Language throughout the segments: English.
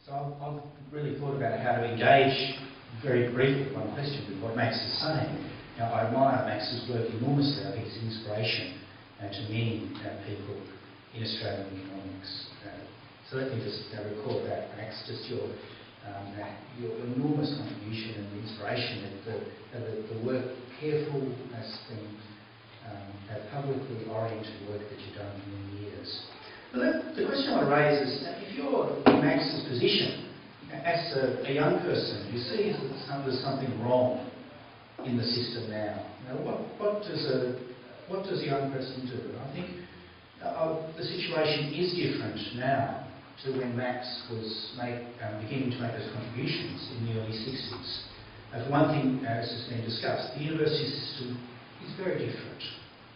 So I've really thought about how to engage very briefly one question with what Max is saying. Now, I admire Max's work enormously. I think it's an inspiration to many people in Australian economics. So let me just recall that, Max, just your enormous contribution and the inspiration of the work, careful, publicly oriented work that you've done for many years. But the question I want to raise is, if you're in Max's position, as a young person who sees that there's something wrong in the system now, what does a young person do? I think the situation is different now to when Max was beginning to make those contributions in the early 60s. For one thing, as has been discussed, the university system is very different.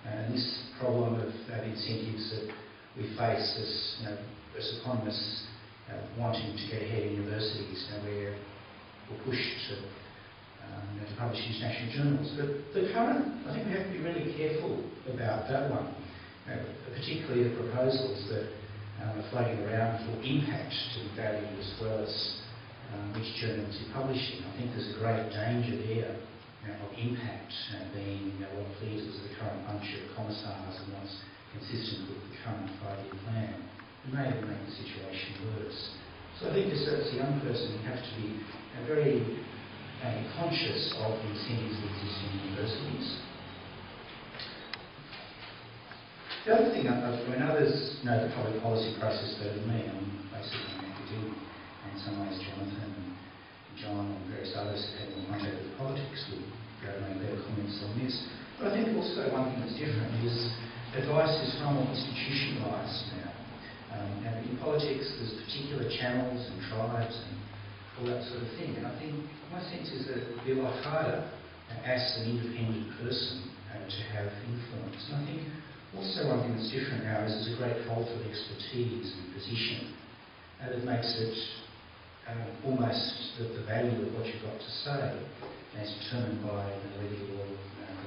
And this problem of incentives that we face as economists wanting to get ahead in universities, we're pushed to publish international journals. But the current, I think we have to be really careful about that one, particularly the proposals that are floating around for impact to be valued as well as which journals you're publishing. I think there's a great danger there of impact being what pleases the current bunch of commissars and what's consistent with the current 5-year plan. It may even make the situation worse. So I think as a young person you have to be very conscious of the incentives that exist in universities. The other thing, others know the public policy process better than me. I'm basically an academic, and in some ways Jonathan and John and various others have had more contact with politics will be able to make better comments on this. But I think also one thing that's different is advice is far more institutionalised now. And in politics there's particular channels and tribes and all that sort of thing. And I think my sense is that it would be a lot harder as an independent person to have influence. And I think also one thing that's different now is there's a great fault of expertise and position that makes it almost the value of what you've got to say as determined by whether you're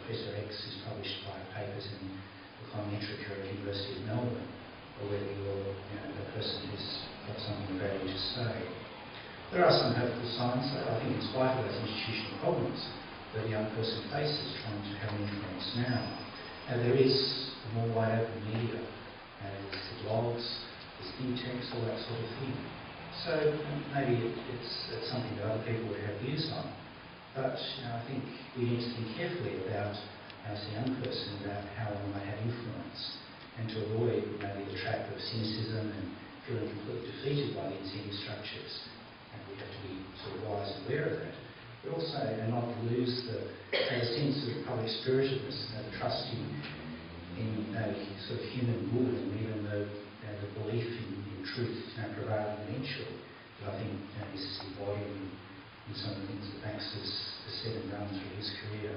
Professor X who's published 5 papers in the Econometrica at the University of Melbourne, or whether you're a person who's got something of value to say. There are some hopeful signs, though. I think in spite of those institutional problems that a young person faces trying to have an influence now, there is a more wide open media, there's the blogs, there's think tanks, all that sort of thing. So maybe it's something that other people would have views on. But I think we need to think carefully about, as a young person, about how one might have influence and to avoid maybe the trap of cynicism and feeling completely defeated by the incentive structures. And we have to be sort of wise and aware of that. But also not lose the sense of public spiritedness, the trust in sort of human good and even the belief in truth prevailing eventually. But I think this is embodied in some of the things that Max has said and done through his career.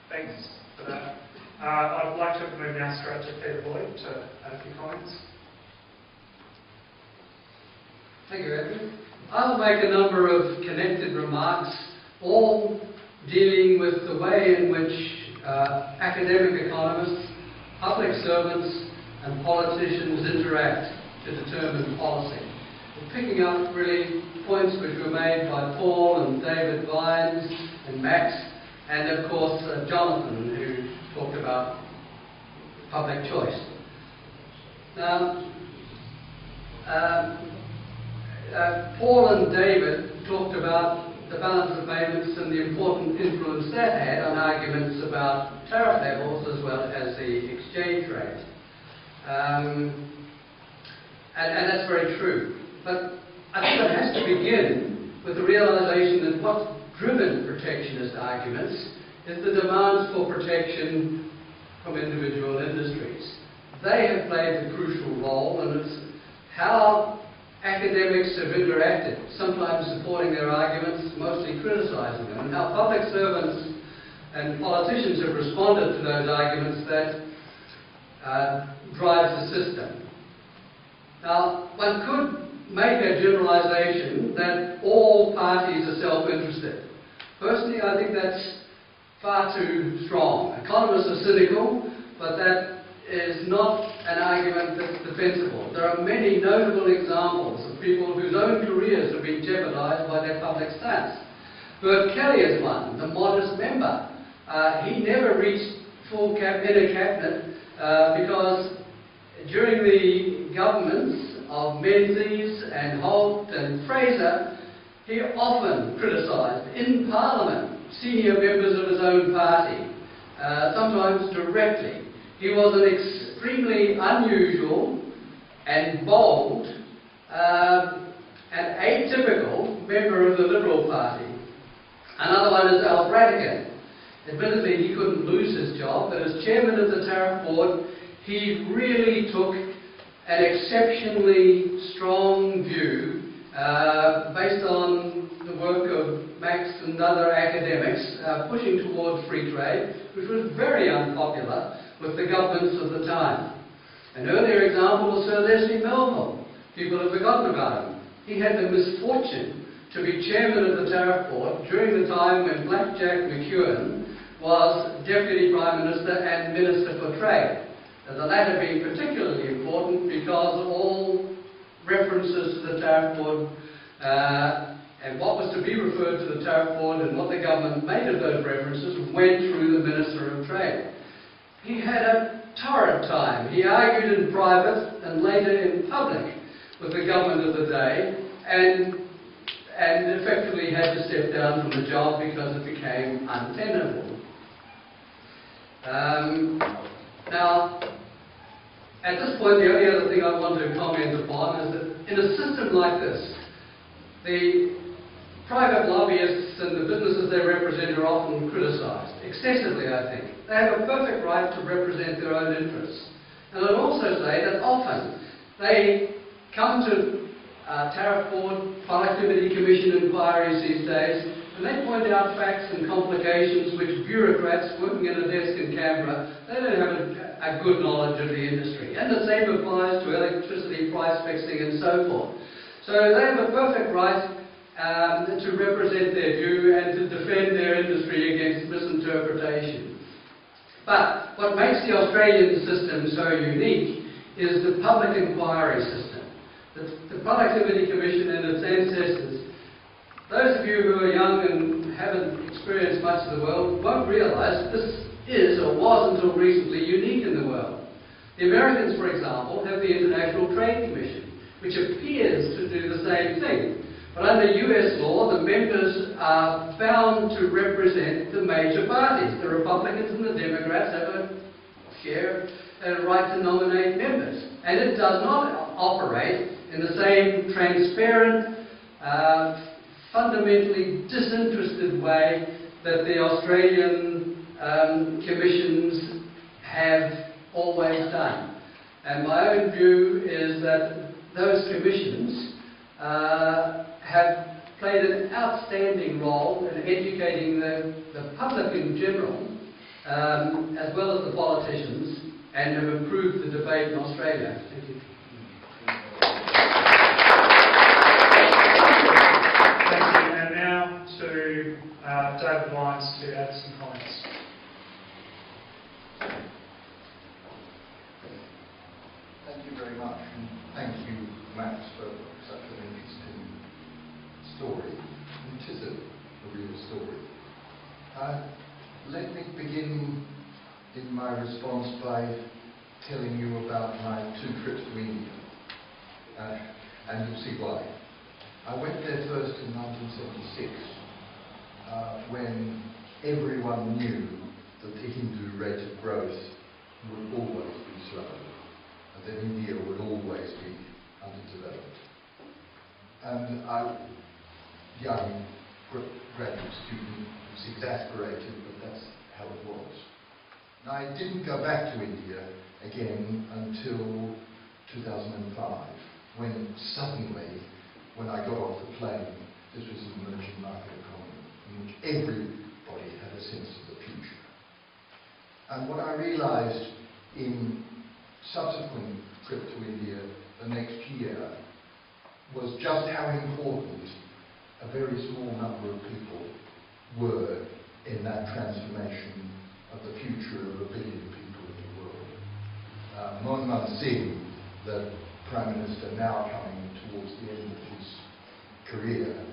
Thanks for that. I'd like to move now straight to Peter Lloyd to add a few comments. Thank you, Andrew. I'll make a number of connected remarks, all dealing with the way in which academic economists, public servants and politicians interact to determine policy. We're picking up really points which were made by Paul and David Vines and Max, and of course Jonathan, who talked about public choice. Now, Paul and David talked about the balance of payments and the important influence that had on arguments about tariff levels as well as the exchange rate. And that's very true. But I think it has to begin with the realization that what's driven protectionist arguments is the demands for protection from individual industries. They have played the crucial role, and it's how academics have interacted, sometimes supporting their arguments, mostly criticizing them, and how public servants and politicians have responded to those arguments that drives the system. Now, one could make a generalization that all parties are self-interested. Personally, I think that's far too strong. Economists are cynical, but that is not an argument that's defensible. There are many notable examples of people whose own careers have been jeopardized by their public stance. Bert Kelly is one, the modest member. He never reached full inner cabinet because during the governments of Menzies and Holt and Fraser, he often criticised in Parliament senior members of his own party, sometimes directly. He was an extremely unusual and bold and atypical member of the Liberal Party. Another one is Al Bradigan. Admittedly, he couldn't lose his job, but as chairman of the Tariff Board, he really took an exceptionally strong view based on the work of Max and other academics pushing towards free trade, which was very unpopular with the governments of the time. An earlier example was Sir Leslie Melville. People have forgotten about him. He had the misfortune to be chairman of the Tariff Board during the time when Blackjack McEwen was Deputy Prime Minister and Minister for Trade. The latter being particularly important because all references to the Tariff Board and what was to be referred to the Tariff Board and what the government made of those references went through the Minister of Trade. He had a torrid time. He argued in private and later in public with the government of the day and effectively had to step down from the job because it became untenable. Now, at this point, the only other thing I want to comment upon is that in a system like this, the private lobbyists and the businesses they represent are often criticised, excessively I think. They have a perfect right to represent their own interests. And I'd also say that often they come to Tariff Board, Productivity Commission inquiries these days, and they point out facts and complications which bureaucrats working at a desk in Canberra, they don't have a good knowledge of the industry. And the same applies to electricity price fixing and so forth. So they have a perfect right to represent their view and to defend their industry against misinterpretation. But what makes the Australian system so unique is the public inquiry system. The Productivity Commission and its ancestors. Those of you who are young and haven't experienced much of the world won't realise this is or was until recently unique in the world. The Americans, for example, have the International Trade Commission, which appears to do the same thing. But under US law, the members are bound to represent the major parties. The Republicans and the Democrats have a right to nominate members. And it does not operate in the same transparent, fundamentally disinterested way that the Australian commissions have always done. And my own view is that those commissions have played an outstanding role in educating the public in general, as well as the politicians, and have improved the debate in Australia. Thank you. And now to David Vines to add some comments. Thank you very much, and thank you, Max, for such an interesting story. And it is a real story. Let me begin in my response by telling you about my 2 trips to India, and you'll see why. I went there first in 1976, when everyone knew that the Hindu rate of growth would always be slow, and that India would always be underdeveloped. And I, young graduate student, was exasperated, but that's how it was. And I didn't go back to India again until 2005, when suddenly, when I got off the plane, this was an emerging market economy in which everybody had a sense of the future. And what I realized in subsequent trip to India the next year was just how important a very small number of people were in that transformation of the future of 1 billion people in the world. Manmohan Singh, the Prime Minister now coming towards the end of his career,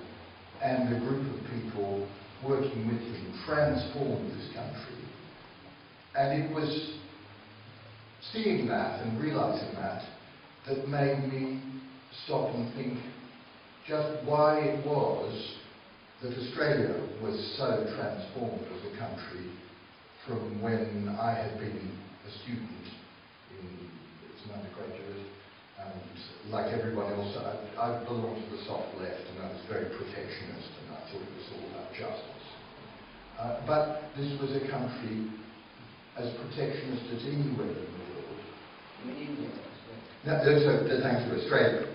and a group of people working with him transformed this country. And it was seeing that and realizing that that made me stop and think just why it was that Australia was so transformed as a country from when I had been a student as an undergraduate, and like everyone else, I belonged to the soft left, and I was very protectionist, and I thought it was all about justice. But this was a country as protectionist as anywhere in the world. In India, Thanks to Australia.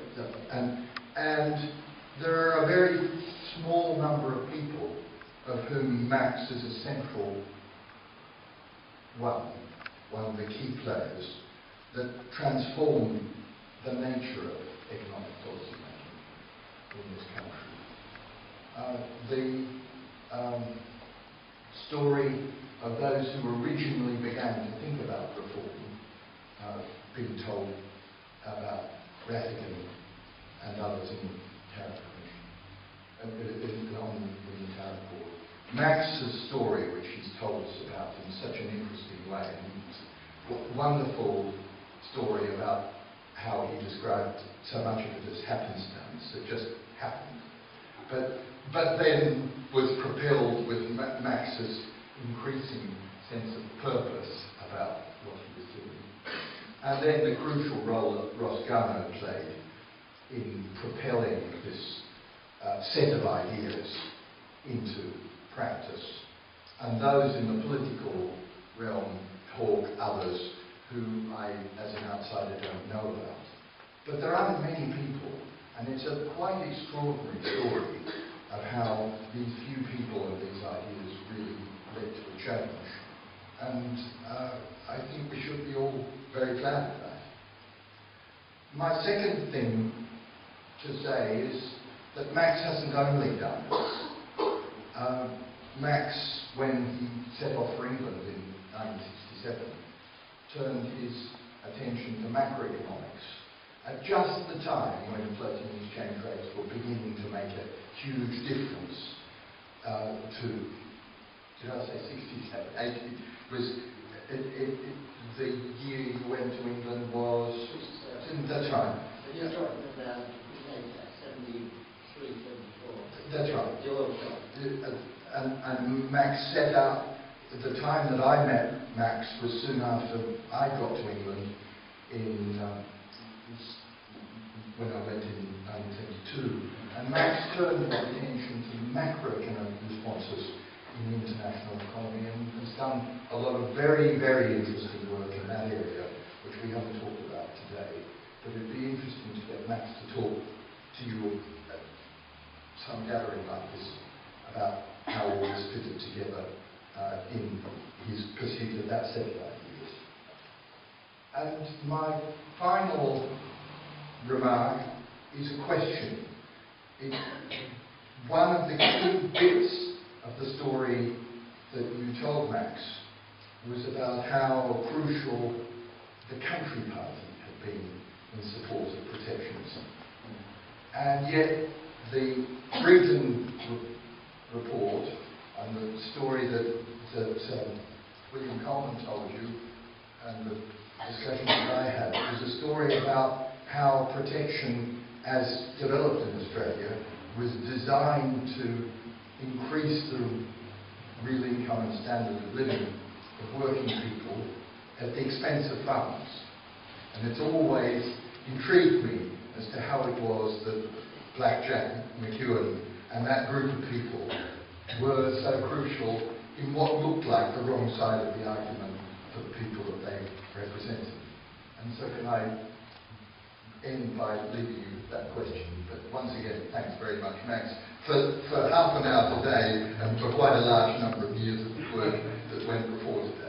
And there are a very small number of people of whom Max is a central one of the key players that transform the nature of economic policy making in this country. The story of those who originally began to think about reform, being told about Rattigan and others in the Tariff Commission, on the Tariff Board. Max's story, which he's told us about in such an interesting way, and it's a wonderful story about how he described so much of it as happenstance, it just happened. But then was propelled with Max's increasing sense of purpose about what he was doing. And then the crucial role that Ross Garner played in propelling this set of ideas into practice. And those in the political realm talk others who I, as an outsider, don't know about. But there aren't many people, and it's a quite extraordinary story of how these few people and these ideas really led to a change. And I think we should be all very glad of that. My second thing to say is that Max hasn't only done this. Max, when he set off for England in 1967, turned his attention to macroeconomics at just the time when floating exchange rates were beginning to make a huge difference did I say 67, 80? The year you went to England was... That's right. You're talking about 73, 74. That's right. The oil shock. And Max set out, the time that I met Max was soon after I got to England when I went in 1972. And Max turned his attention to macroeconomic responses in the international economy and has done a lot of very, very interesting work in that area, which we haven't talked about today. But it'd be interesting to get Max to talk to you at some gathering like this about how all this fitted together in his pursuit of that set of ideas. And my final remark is a question. One of the key bits of the story that you told, Max, was about how crucial the Country Party had been in support of protectionism. And yet the Britain report and the story that William Coleman told you and the discussion that I had was a story about how protection, as developed in Australia, was designed to increase the real income and standard of living of working people at the expense of farmers. And it's always intrigued me as to how it was that Blackjack McEwen and that group of people were so crucial in what looked like the wrong side of the argument for the people that they represented. And so can I end by leaving you with that question. But once again, thanks very much, Max, for half an hour today and for quite a large number of years of work that went before today.